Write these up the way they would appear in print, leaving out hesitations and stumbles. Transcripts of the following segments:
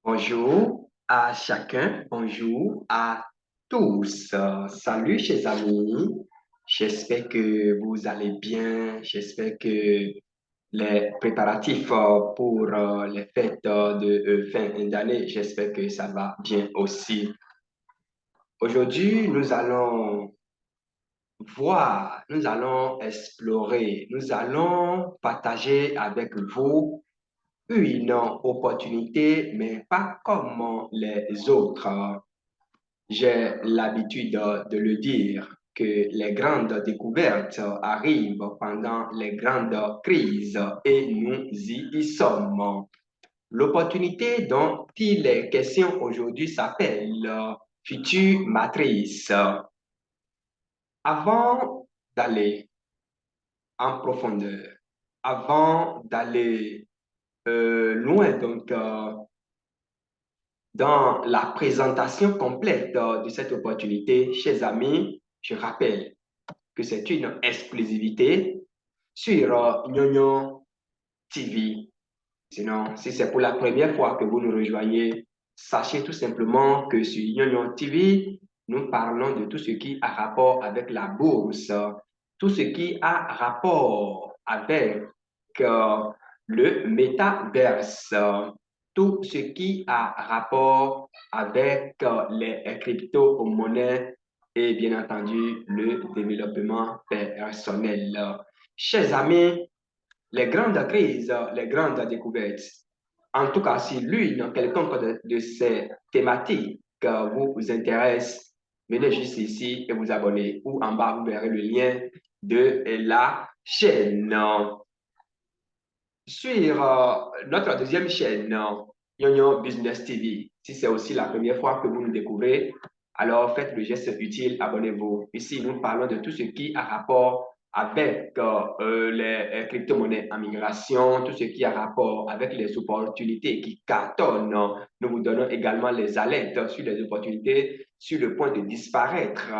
Bonjour à chacun, bonjour à tous. Salut chers amis, j'espère que vous allez bien, j'espère que les préparatifs pour les fêtes de fin d'année, j'espère que ça va bien aussi. Aujourd'hui, nous allons voir, nous allons explorer, nous allons partager avec vous une opportunité, mais pas comme les autres. J'ai l'habitude de le dire que les grandes découvertes arrivent pendant les grandes crises et nous y sommes. L'opportunité dont il est question aujourd'hui s'appelle Future Matrice. Avant d'aller en profondeur, avant d'aller loin dans la présentation complète de cette opportunité, chers amis, je rappelle que c'est une exclusivité sur Nyonyo TV. Sinon, si c'est pour la première fois que vous nous rejoignez, sachez tout simplement que sur Nyonyo TV, nous parlons de tout ce qui a rapport avec la bourse, tout ce qui a rapport avec le métaverse, tout ce qui a rapport avec les crypto-monnaies et bien entendu le développement personnel. Chers amis, les grandes crises, les grandes découvertes, en tout cas, si l'une quelconque de ces thématiques vous intéresse, venez juste ici et vous abonnez. Ou en bas, vous verrez le lien de la chaîne. Sur notre deuxième chaîne, Yo Business TV, si c'est aussi la première fois que vous nous découvrez, alors faites le geste utile, abonnez-vous. Ici, nous parlons de tout ce qui a rapport avec les crypto-monnaies en migration, tout ce qui a rapport avec les opportunités qui cartonnent. Nous vous donnons également les alertes sur les opportunités sur le point de disparaître,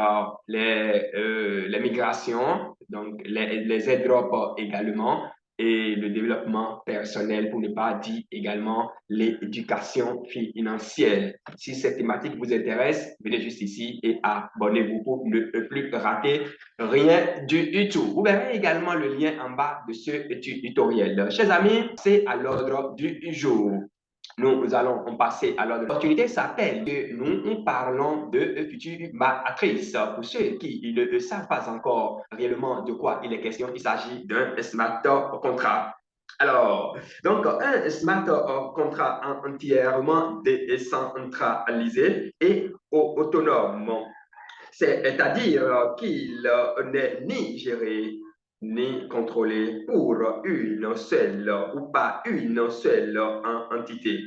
les migrations, donc les airdrops également et le développement personnel, pour ne pas dire également l'éducation financière. Si cette thématique vous intéresse, venez juste ici et abonnez-vous pour ne plus rater rien du tout. Vous verrez également le lien en bas de ce tutoriel. Chers amis, c'est à l'ordre du jour. Nous allons passer à l'ordre. L'opportunité s'appelle que nous parlons de future matrice. Pour ceux qui ne savent pas encore réellement de quoi il est question, il s'agit d'un smart contract. Alors, donc, un smart contract entièrement décentralisé et autonome. C'est-à-dire qu'il n'est ni géré ni contrôlé pour une seule ou pas une seule entité.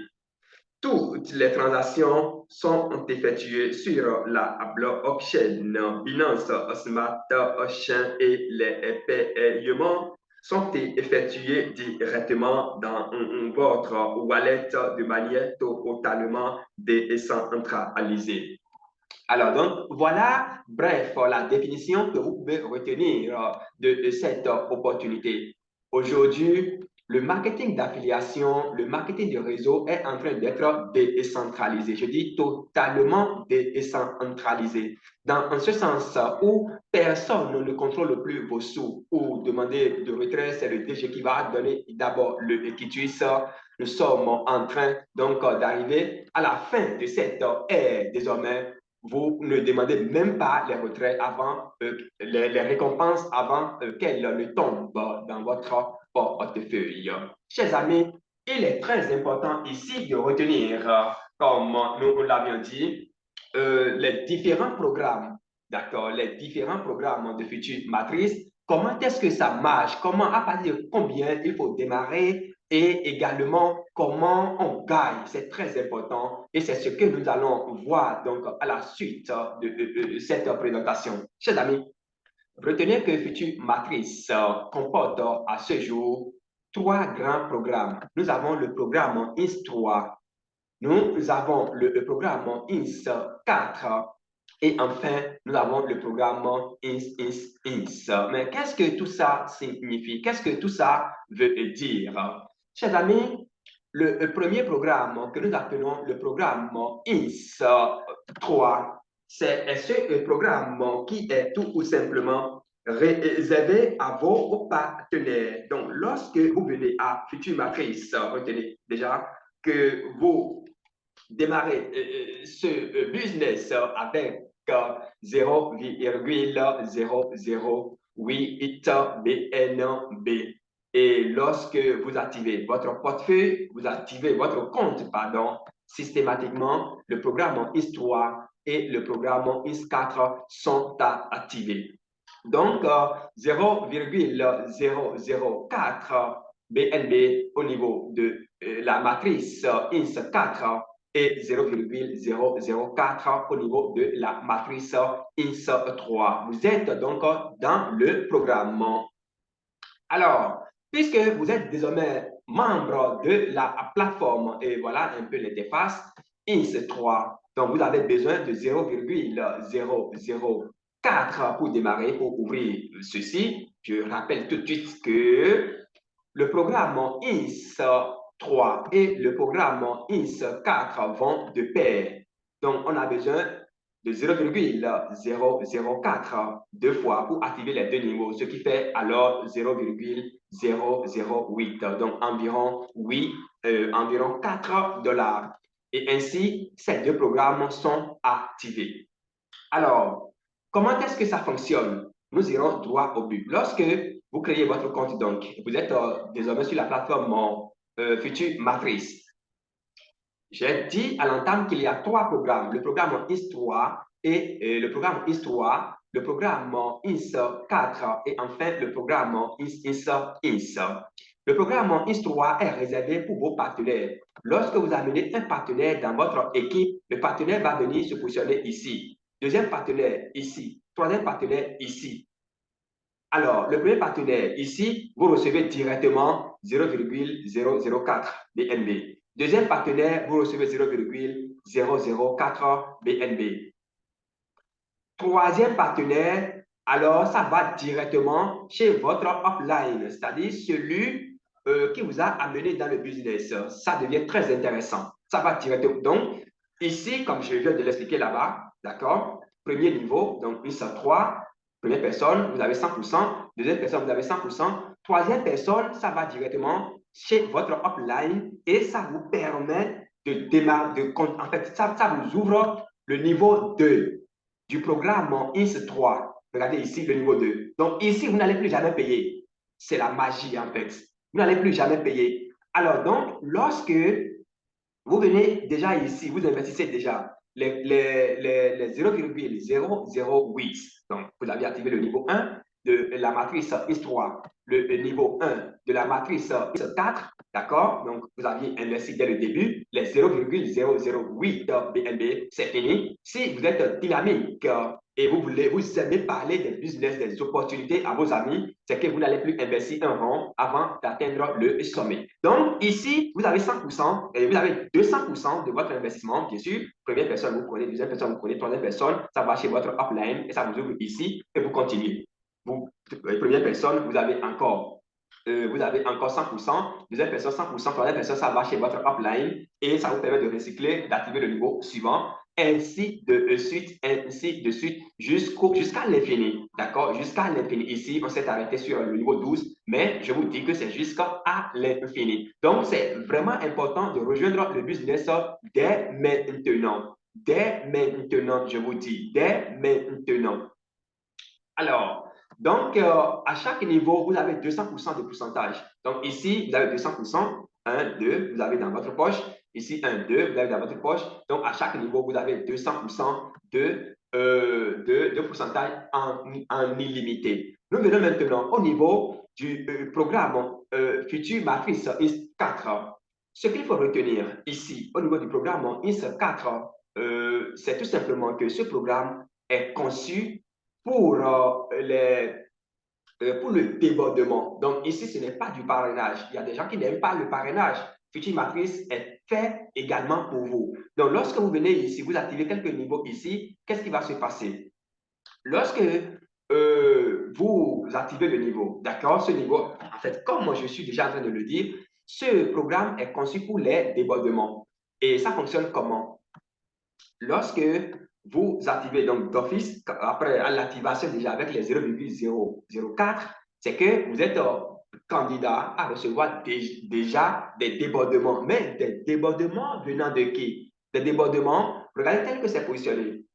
Toutes les transactions sont effectuées sur la blockchain Binance Smart Chain et les paiements sont effectués directement dans votre wallet de manière totalement décentralisée. Alors, donc, voilà, bref, la définition que vous pouvez retenir de cette opportunité. Aujourd'hui, le marketing d'affiliation, le marketing de réseau est en train d'être décentralisé. Je dis totalement décentralisé. Dans ce sens où personne ne contrôle plus vos sous ou demander de retrait, c'est le DG qui va donner d'abord le quitus. Nous sommes en train donc d'arriver à la fin de cette ère désormais. Vous ne demandez même pas les retraits avant, les récompenses avant qu'elles ne tombent dans votre portefeuille. Chers amis, il est très important ici de retenir, comme nous l'avions dit, les différents programmes, d'accord, les différents programmes de future matrice. Comment est-ce que ça marche? Comment, à partir de combien il faut démarrer? Et également comment on gagne. C'est très important et c'est ce que nous allons voir donc à la suite de cette présentation. Chers amis, retenez que Future Matrice comporte à ce jour trois grands programmes. Nous avons le programme INS 3, nous avons le programme INS 4 et enfin, nous avons le programme INS. Mais qu'est-ce que tout ça signifie? Qu'est-ce que tout ça veut dire? Chers amis, le premier programme que nous appelons le programme INS3, c'est ce programme qui est tout simplement réservé à vos partenaires. Donc, lorsque vous venez à Future Matrice, retenez déjà que vous démarrez ce business avec 0,008 BNB. Et lorsque vous activez votre portefeuille, vous activez votre compte, pardon, systématiquement, le programme IS3 et le programme IS4 sont activés. Donc, 0,004 BNB au niveau de la matrice INS4 et 0,004 au niveau de la matrice INS3. Vous êtes donc dans le programme. Alors, puisque vous êtes désormais membre de la plateforme, et voilà un peu l'interface INS3, donc vous avez besoin de 0,004 pour démarrer, pour ouvrir ceci. Je rappelle tout de suite que le programme INS3 et le programme INS4 vont de pair. Donc, on a besoin de 0,004 deux fois pour activer les deux niveaux, ce qui fait alors 0,008, donc environ 4 $. Et ainsi, ces deux programmes sont activés. Alors, comment est-ce que ça fonctionne? Nous irons droit au but. Lorsque vous créez votre compte, donc, vous êtes désormais sur la plateforme Future Matrice. J'ai dit à l'entame qu'il y a trois programmes, le programme IS3 et le programme IS3, le programme IS4 et enfin le programme IS. Le programme IS3 est réservé pour vos partenaires. Lorsque vous amenez un partenaire dans votre équipe, le partenaire va venir se positionner ici. Deuxième partenaire ici. Troisième partenaire ici. Alors, le premier partenaire ici, vous recevez directement 0,004 BNB. Deuxième partenaire, vous recevez 0,004 BNB. Troisième partenaire, alors ça va directement chez votre upline, c'est-à-dire celui qui vous a amené dans le business. Ça devient très intéressant. Ça va directement. Donc, ici, comme je viens de l'expliquer là-bas, d'accord, premier niveau, donc IS 3, première personne, vous avez 100%, deuxième personne, vous avez 100%, troisième personne, ça va directement chez votre upline et ça vous permet de démarrer, en fait, ça vous ouvre le niveau 2 du programme IS3. Regardez ici le niveau 2. Donc ici, vous n'allez plus jamais payer. C'est la magie en fait. Vous n'allez plus jamais payer. Alors donc, lorsque vous venez déjà ici, vous investissez déjà les 0,008. Donc, vous avez activé le niveau 1 de la matrice IS3, le niveau 1 de la matrice IS4, d'accord? Donc, vous aviez investi dès le début, les 0,008 BNB, c'est fini. Si vous êtes dynamique et vous aimez parler des business, des opportunités à vos amis, c'est que vous n'allez plus investir un rond avant d'atteindre le sommet. Donc, ici, vous avez 100% et vous avez 200% de votre investissement, bien sûr. Première personne, vous prenez, deuxième personne, vous prenez, troisième personne, ça va chez votre upline et ça vous ouvre ici et vous continuez. Vous, première personne, vous avez encore 100%, deuxième personne 100%, troisième personne, ça va chez votre upline et ça vous permet de recycler, d'activer le niveau suivant, ainsi de suite, jusqu'à l'infini, d'accord? Jusqu'à l'infini. Ici, on s'est arrêté sur le niveau 12, mais je vous dis que c'est jusqu'à l'infini. Donc, c'est vraiment important de rejoindre le business dès maintenant. Dès maintenant, je vous dis, dès maintenant. Alors, donc, à chaque niveau, vous avez 200% de pourcentage. Donc, ici, vous avez 200%, 1, 2, vous avez dans votre poche. Ici, 1, 2, vous avez dans votre poche. Donc, à chaque niveau, vous avez 200% de pourcentage en illimité. Nous venons maintenant au niveau du programme Future Matrice IS4. Ce qu'il faut retenir ici, au niveau du programme IS4, c'est tout simplement que ce programme est conçu pour, pour le débordement. Donc ici, ce n'est pas du parrainage. Il y a des gens qui n'aiment pas le parrainage. Future Matrice est fait également pour vous. Donc lorsque vous venez ici, vous activez quelques niveaux ici, qu'est-ce qui va se passer? Lorsque vous activez le niveau, d'accord? Ce niveau, en fait, comme moi je suis déjà en train de le dire, Ce programme est conçu pour les débordements. Et ça fonctionne comment? Lorsque vous activez donc d'office, après l'activation déjà avec les 0,004, c'est que vous êtes candidat à recevoir déjà des débordements. Mais des débordements venant de qui? Des débordements, regardez tel que c'est positionné.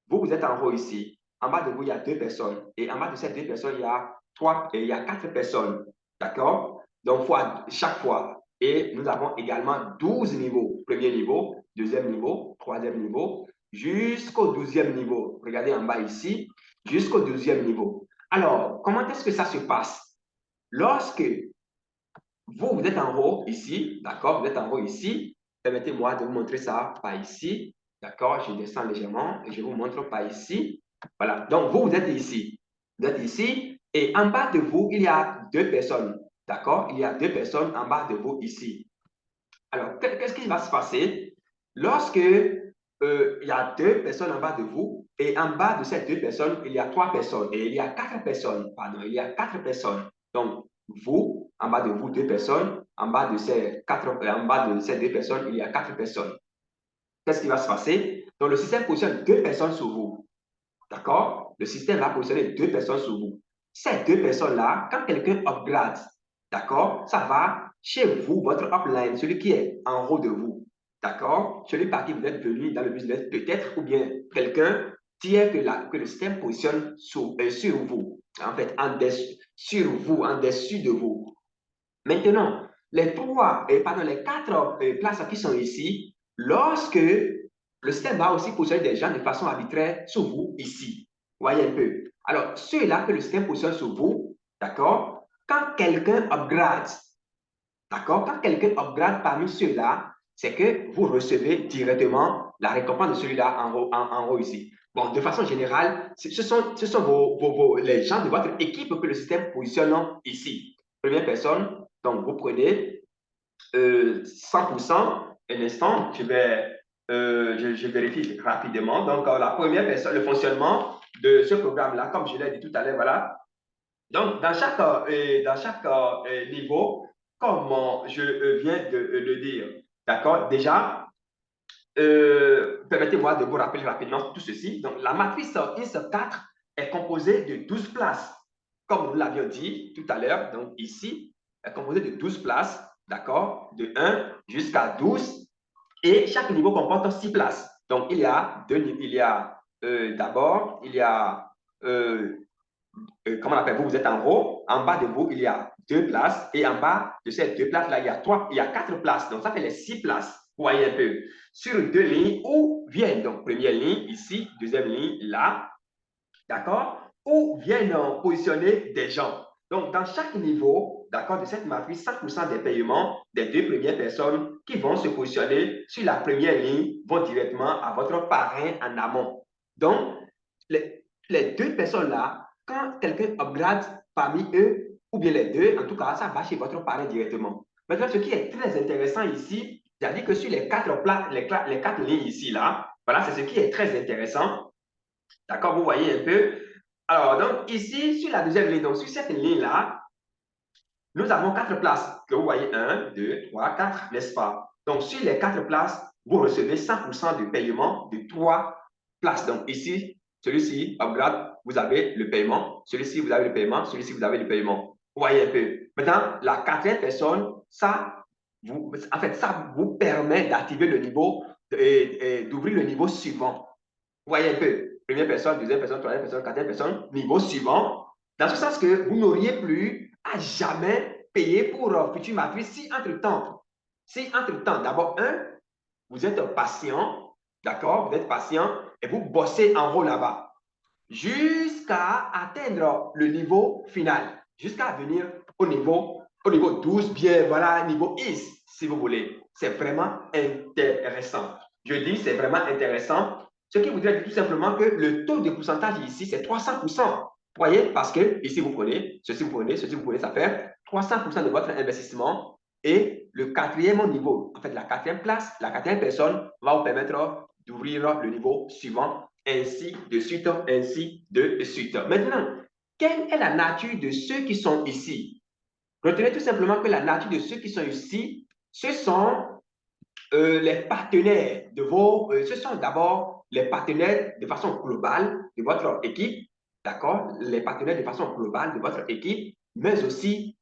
Vous êtes en haut ici. En bas de vous, il y a 2 personnes. Et en bas de ces 2 personnes, il y a 4 personnes. D'accord? Donc, chaque fois. Et nous avons également 12 niveaux. Premier niveau, deuxième niveau, troisième niveau, jusqu'au 12e niveau. Regardez en bas ici, jusqu'au 12e niveau. Alors, comment est-ce que ça se passe? Lorsque vous êtes en haut ici, d'accord? Vous êtes en haut ici. Permettez-moi de vous montrer ça par ici. D'accord? Je descends légèrement et je vous montre par ici. Voilà. Donc, vous êtes ici. Vous êtes ici. Et en bas de vous, il y a 2 personnes. D'accord? Il y a 2 personnes en bas de vous ici. Alors, qu'est-ce qui va se passer lorsque il y a 2 personnes en bas de vous et en bas de ces 2 personnes, il y a 3 personnes et il y a 4 personnes. Pardon, il y a 4 personnes. Donc, vous, en bas de vous, 2 personnes. En bas de ces 2 personnes, il y a 4 personnes. Qu'est-ce qui va se passer? Donc, le système positionne 2 personnes sur vous. D'accord? Le système va positionner 2 personnes sur vous. Ces 2 personnes-là, quand quelqu'un upgrade, d'accord, ça va chez vous, votre upline, celui qui est en haut de vous. D'accord? Celui par qui vous êtes venu dans le business, peut-être, ou bien quelqu'un tiers que le système positionne sur vous. En fait, sur vous, en dessus de vous. Maintenant, les 4 places qui sont ici, lorsque le système va aussi positionner des gens de façon arbitraire sur vous ici. Voyez un peu. Alors, ceux-là que le système positionne sur vous, d'accord, quand quelqu'un upgrade, d'accord, quand quelqu'un upgrade parmi ceux-là, c'est que vous recevez directement la récompense de celui-là en haut ici. Bon, de façon générale, ce sont les gens de votre équipe que le système positionne ici. Première personne, donc vous prenez 100%. Un instant, je vérifie rapidement. Donc, la première personne, le fonctionnement de ce programme-là, comme je l'ai dit tout à l'heure, voilà. Donc, dans chaque niveau, comme je viens de le dire, d'accord, déjà, permettez-moi de vous rappeler rapidement tout ceci. Donc, la matrice INSEP4 est composée de 12 places, comme nous l'avions dit tout à l'heure. Donc, ici, est composée de 12 places, d'accord, de 1 jusqu'à 12. Et chaque niveau comporte 6 places. Donc, il y a d'abord, il y a comment on appelle, vous êtes en haut, en bas de vous, il y a 2 places, et en bas de ces 2 places-là, il y a 4 places. Donc, ça fait les 6 places. Vous voyez un peu. Sur 2 lignes, où viennent, donc, première ligne ici, deuxième ligne là, d'accord, où viennent positionner des gens. Donc, dans chaque niveau, d'accord, de cette matrice, 100% des paiements des 2 premières personnes qui vont se positionner sur la première ligne vont directement à votre parrain en amont. Donc, les 2 personnes-là, quand quelqu'un upgrade parmi eux, ou bien les 2, en tout cas, ça va chez votre parrain directement. Maintenant, ce qui est très intéressant ici, c'est-à-dire que sur les 4 lignes ici, là, voilà, c'est ce qui est très intéressant. D'accord, vous voyez un peu. Alors, donc, ici, sur la deuxième ligne, donc sur cette ligne-là, nous avons 4 places que vous voyez, 1, 2, 3, 4, n'est-ce pas? Donc, sur les 4 places, vous recevez 100% de paiement de 3 places. Donc, ici, celui-ci, upgrade, vous avez le paiement. Celui-ci, vous avez le paiement. Celui-ci, vous avez le paiement. Vous voyez un peu. Maintenant, la quatrième personne, ça vous permet d'activer le niveau, d'ouvrir le niveau suivant. Vous voyez un peu. Première personne, deuxième personne, troisième personne, quatrième personne, niveau suivant. Dans ce sens que vous n'auriez plus à jamais payer pour future matrice si entre-temps, d'abord, vous êtes patient, d'accord, vous êtes patient et vous bossez en haut là-bas jusqu'à atteindre le niveau final, jusqu'à venir au niveau 12, bien, voilà, niveau IS, si vous voulez. C'est vraiment intéressant. Je dis, c'est vraiment intéressant. Ce qui voudrait dire tout simplement que le taux de pourcentage ici, c'est 300%. Vous voyez, parce que ici, vous prenez, ceci, vous prenez, ceci, vous prenez, ça fait 300% de votre investissement. Et le quatrième niveau, en fait, la quatrième place, la quatrième personne va vous permettre d'ouvrir le niveau suivant, ainsi de suite, ainsi de suite. Maintenant, quelle est la nature de ceux qui sont ici? Retenez tout simplement que la nature de ceux qui sont ici, ce sont les partenaires de vos, ce sont d'abord les partenaires de façon globale de votre équipe, d'accord? Les partenaires de façon globale de votre équipe, mais aussi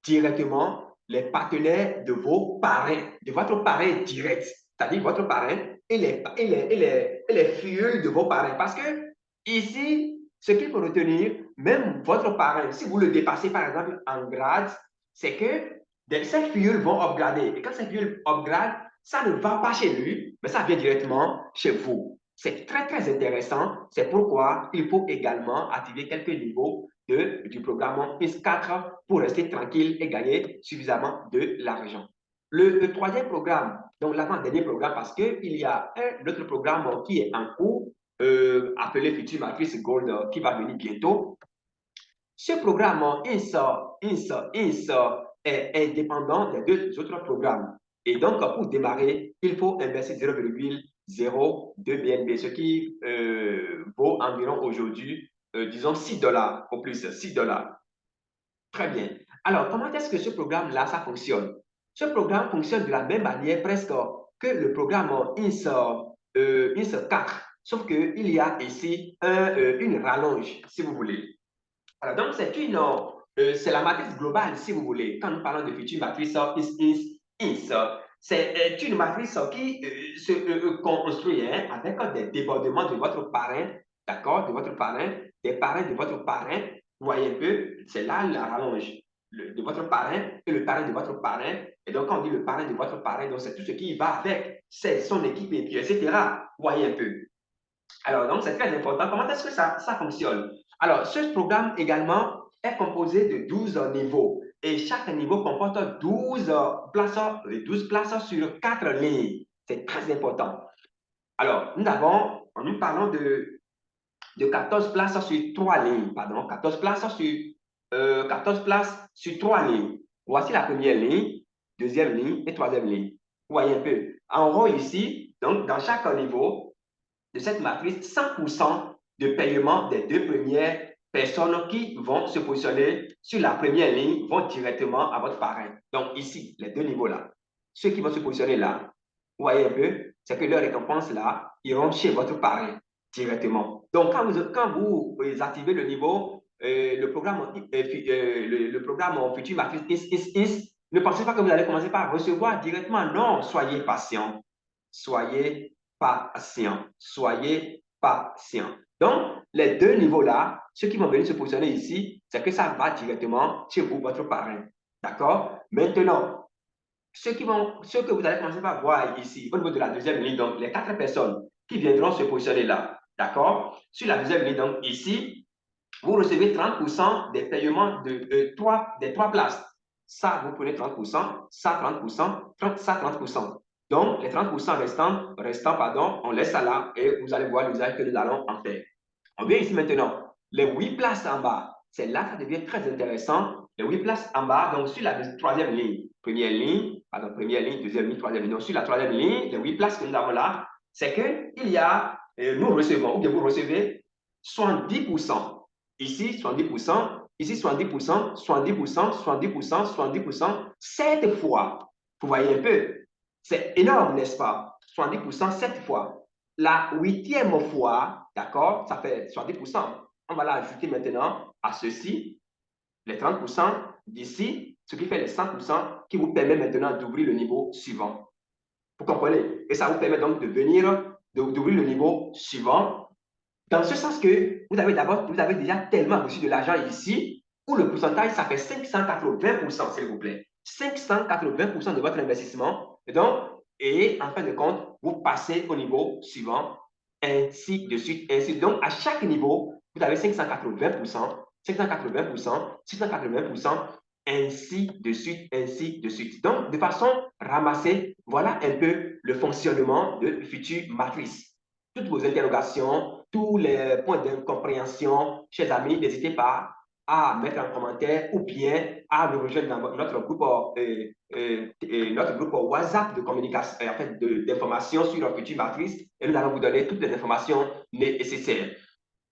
directement les partenaires de vos parrains, de votre parrain direct, c'est-à-dire votre parrain et les filles de vos parrains. Parce que ici, ce qu'il faut retenir, même votre parrain, si vous le dépassez par exemple en grade, c'est que ces filles vont upgrader. Et quand ces filles upgradent, ça ne va pas chez lui, mais ça vient directement chez vous. C'est très, très intéressant. C'est pourquoi il faut également activer quelques niveaux du programme PIS 4 pour rester tranquille et gagner suffisamment de l'argent. Le troisième programme, donc l'avant-dernier programme, parce qu'il y a un autre programme qui est en cours, appelé Future Matrice Gold, qui va venir bientôt. Ce programme INS est indépendant des deux autres programmes. Et donc, pour démarrer, il faut investir 0,02 BNB, ce qui vaut environ aujourd'hui, disons, $6 au plus, $6. Très bien. Alors, comment est-ce que ce programme-là, ça fonctionne? Ce programme fonctionne de la même manière presque que le programme INS 4, sauf qu'il y a ici une rallonge, si vous voulez. Alors, donc, c'est la matrice globale, si vous voulez. Quand nous parlons de future matrice INS, c'est une matrice qui se construit avec des débordements de votre parrain, d'accord, de votre parrain, des parrains de votre parrain. Vous voyez un peu, c'est là la rallonge de votre parrain et le parrain de votre parrain. Et donc, quand on dit le parrain de votre parrain, donc c'est tout ce qui va avec, c'est son équipe, et puis, etc. Vous voyez un peu. Alors, donc, c'est très important. Comment est-ce que ça fonctionne? Alors, ce programme également est composé de 12 niveaux et chaque niveau comporte 12 places sur 4 lignes. C'est très important. Alors, nous parlons de 14 places sur 3 lignes, pardon, 14 places sur 3 lignes. Voici la première ligne, deuxième ligne et troisième ligne. Vous voyez un peu. En haut ici, donc dans chaque niveau, de cette matrice, 100% de paiement des deux premières personnes qui vont se positionner sur la première ligne vont directement à votre parrain. Donc ici, les deux niveaux-là. Ceux qui vont se positionner là, vous voyez un peu, c'est que leurs récompenses là iront chez votre parrain directement. Donc quand vous activez le niveau, le programme Future Matrice is, ne pensez pas que vous allez commencer par recevoir directement. Non, soyez patient. Soyez patient. Soyez patient. Donc, les deux niveaux-là, ceux qui vont venir se positionner ici, c'est que ça va directement chez vous, votre parrain. D'accord? Maintenant, ce que vous allez commencer par voir ici, au niveau de la deuxième ligne, donc les 4 personnes qui viendront se positionner là. D'accord? Sur la deuxième ligne, donc ici, vous recevez 30% des paiements des 3 places. Ça, vous prenez 30%, ça 30%, ça 30%. Donc, les 30% restants, on laisse ça là et vous allez voir l'usage que nous allons en faire. On vient ici maintenant. Les 8 places en bas, c'est là que ça devient très intéressant. Les 8 places en bas, donc sur la troisième ligne, première ligne, deuxième ligne, troisième ligne. Donc, sur la troisième ligne, les 8 places que nous avons là, c'est qu'il y a, nous recevons, ou bien vous recevez 70%. Ici, 70%, ici, 70%, 70%, 70%, 70%, 7 fois. Vous voyez un peu, c'est énorme, n'est-ce pas? 70%, 7 fois. La 8e fois, d'accord, ça fait 70%. On va l'ajouter maintenant à ceci, les 30% d'ici, ce qui fait les 100% qui vous permet maintenant d'ouvrir le niveau suivant. Vous comprenez? Et ça vous permet donc d'ouvrir le niveau suivant, dans ce sens que vous avez déjà tellement reçu de l'argent ici, où le pourcentage, ça fait 580%, s'il vous plaît. 580% de votre investissement. Et en fin de compte, vous passez au niveau suivant, ainsi de suite, ainsi. Donc, à chaque niveau, vous avez 580%, 580%, 680%, ainsi de suite, ainsi de suite. Donc, de façon ramassée, voilà un peu le fonctionnement de Future Matrice. Toutes vos interrogations, tous les points d'incompréhension, chers amis, n'hésitez pas à mettre un commentaire ou bien à nous rejoindre dans notre groupe WhatsApp de communication, en fait, d'informations sur la Future Matrice et nous allons vous donner toutes les informations nécessaires.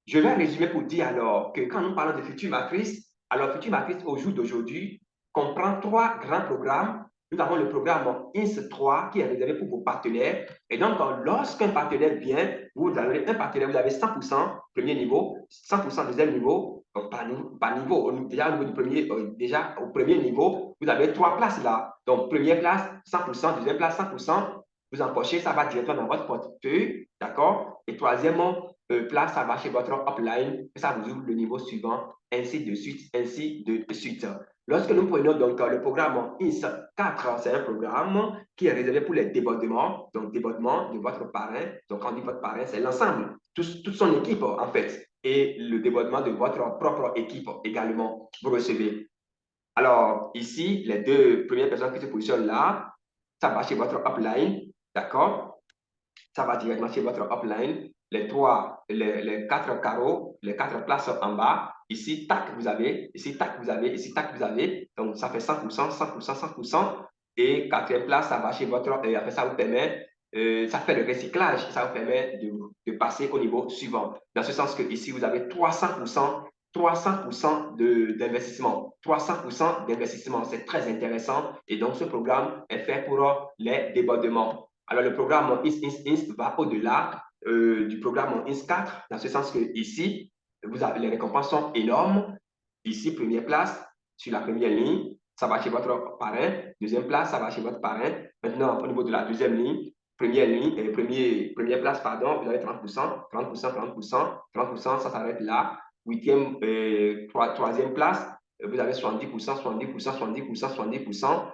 Je vais résumer pour dire alors que quand nous parlons de Future Matrice, alors Future Matrice au jour d'aujourd'hui comprend trois grands programmes. Nous avons le programme INS3 qui est réservé pour vos partenaires. Et donc, lorsqu'un partenaire vient, vous avez un partenaire, vous avez 100% premier niveau, 100% deuxième niveau. Donc, par niveau, déjà au niveau du premier, déjà au premier niveau, vous avez trois places là. Donc, première place, 100%, deuxième place, 100%. Vous empochez, ça va directement dans votre portefeuille, d'accord? Et troisième place, ça va chez votre upline, et ça vous ouvre le niveau suivant, ainsi de suite, ainsi de suite. Lorsque nous prenons donc le programme INS 4, c'est un programme qui est réservé pour les débordements, donc débordement de votre parrain. Donc, quand on dit votre parrain, c'est l'ensemble, toute son équipe en fait, et le débordement de votre propre équipe également, vous recevez. Alors, ici, les deux premières personnes qui se positionnent là, ça va chez votre upline, d'accord? Ça va directement chez votre upline. Les quatre carreaux, les quatre places en bas. Ici, tac, vous avez. Ici, tac, vous avez. Ici, tac, vous avez. Donc, ça fait 100%, 100%, 100%. Et quatrième place, ça va chez votre. Et après, ça vous permet. Ça fait le recyclage. Ça vous permet de passer au niveau suivant. Dans ce sens que ici, vous avez 300% d'investissement. 300% d'investissement. C'est très intéressant. Et donc, ce programme est fait pour les débordements. Alors, le programme INS va au-delà du programme INS4, dans ce sens que ici, les récompenses sont énormes. Ici, première place, sur la première ligne, ça va chez votre parrain. Deuxième place, ça va chez votre parrain. Maintenant, au niveau de la deuxième ligne, première place, pardon, vous avez 30%, 30%, 30%, 30%, ça s'arrête là. Troisième place, vous avez 70%, 70%, 70%, 70%.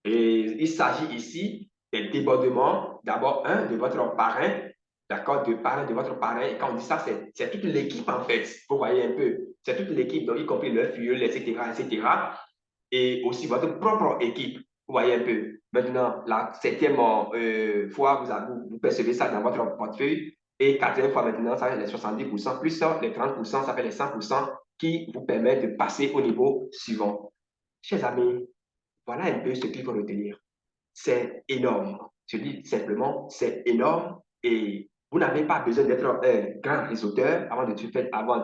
Et il s'agit ici des débordements, d'abord, de votre parrain, d'accord, de parrain de votre parrain. Et quand on dit ça, c'est toute l'équipe, en fait. Vous voyez un peu. C'est toute l'équipe, donc y compris le fuel, etc., etc. Et aussi votre propre équipe. Vous voyez un peu. Maintenant, la septième fois, vous percevez ça dans votre portefeuille. Et quatrième fois, maintenant, ça fait les 70%, plus les 30%, ça fait les 100% qui vous permettent de passer au niveau suivant. Chers amis, voilà un peu ce qu'il faut retenir. C'est énorme. Je dis simplement, c'est énorme et vous n'avez pas besoin d'être un grand réseauteur avant de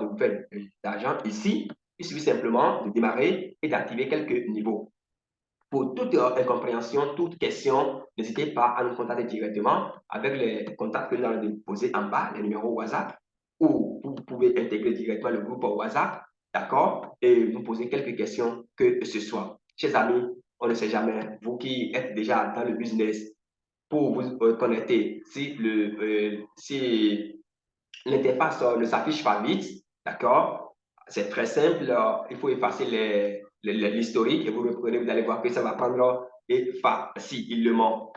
vous faire d'argent ici. Il suffit simplement de démarrer et d'activer quelques niveaux. Pour toute incompréhension, toute question, n'hésitez pas à nous contacter directement avec les contacts que nous allons déposer en bas, les numéros WhatsApp, ou vous pouvez intégrer directement le groupe WhatsApp, d'accord, et nous poser quelques questions que ce soit. Chers amis, on ne sait jamais, vous qui êtes déjà dans le business, pour vous connecter, si l'interface ne s'affiche pas vite, d'accord, c'est très simple, il faut effacer l'historique et vous reprenez, vous allez voir que ça va prendre facilement.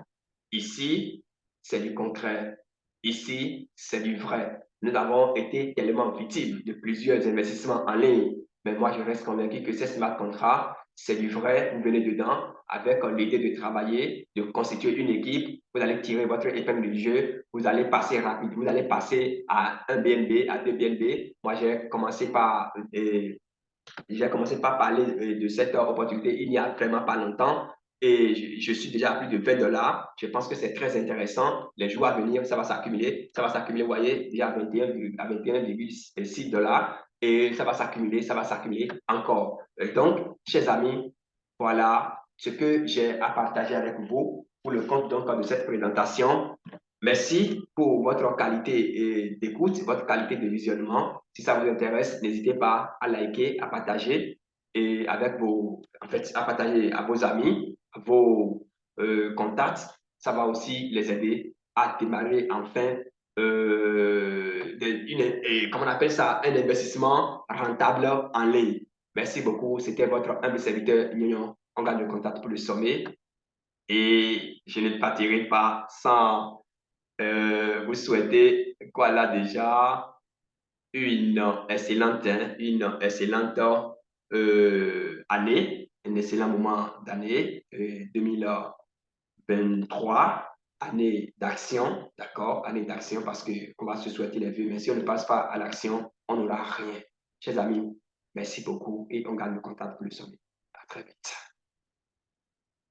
Ici, c'est du concret. Ici, c'est du vrai. Nous avons été tellement victimes de plusieurs investissements en ligne, mais moi, je reste convaincu que ces smart contracts, c'est du vrai. Vous venez dedans avec l'idée de travailler, de constituer une équipe. Vous allez tirer votre épingle du jeu. Vous allez passer rapide. Vous allez passer à un BNB, à deux BNB. Moi, j'ai commencé par parler de cette opportunité il n'y a vraiment pas longtemps et je suis déjà à plus de 20 dollars. Je pense que c'est très intéressant. Les jours à venir, ça va s'accumuler. Ça va s'accumuler, vous voyez, déjà à 21,6 dollars et ça va s'accumuler encore. Donc, chers amis, voilà ce que j'ai à partager avec vous pour le compte donc de cette présentation. Merci pour votre qualité d'écoute, votre qualité de visionnement. Si ça vous intéresse, n'hésitez pas à liker, à partager et à partager à vos amis, à vos contacts. Ça va aussi les aider à démarrer enfin comment on appelle ça, un investissement rentable en ligne. Merci beaucoup. C'était votre humble serviteur, Nyon. On garde le contact pour le sommet. Et je ne partirai pas sans vous souhaitez quoi là déjà? Une excellente année, un excellent moment d'année 2023, année d'action, d'accord? Année d'action parce qu'on va se souhaiter les vœux, mais si on ne passe pas à l'action, on n'aura rien. Chers amis, merci beaucoup et on garde le contact pour le sommet. À très vite.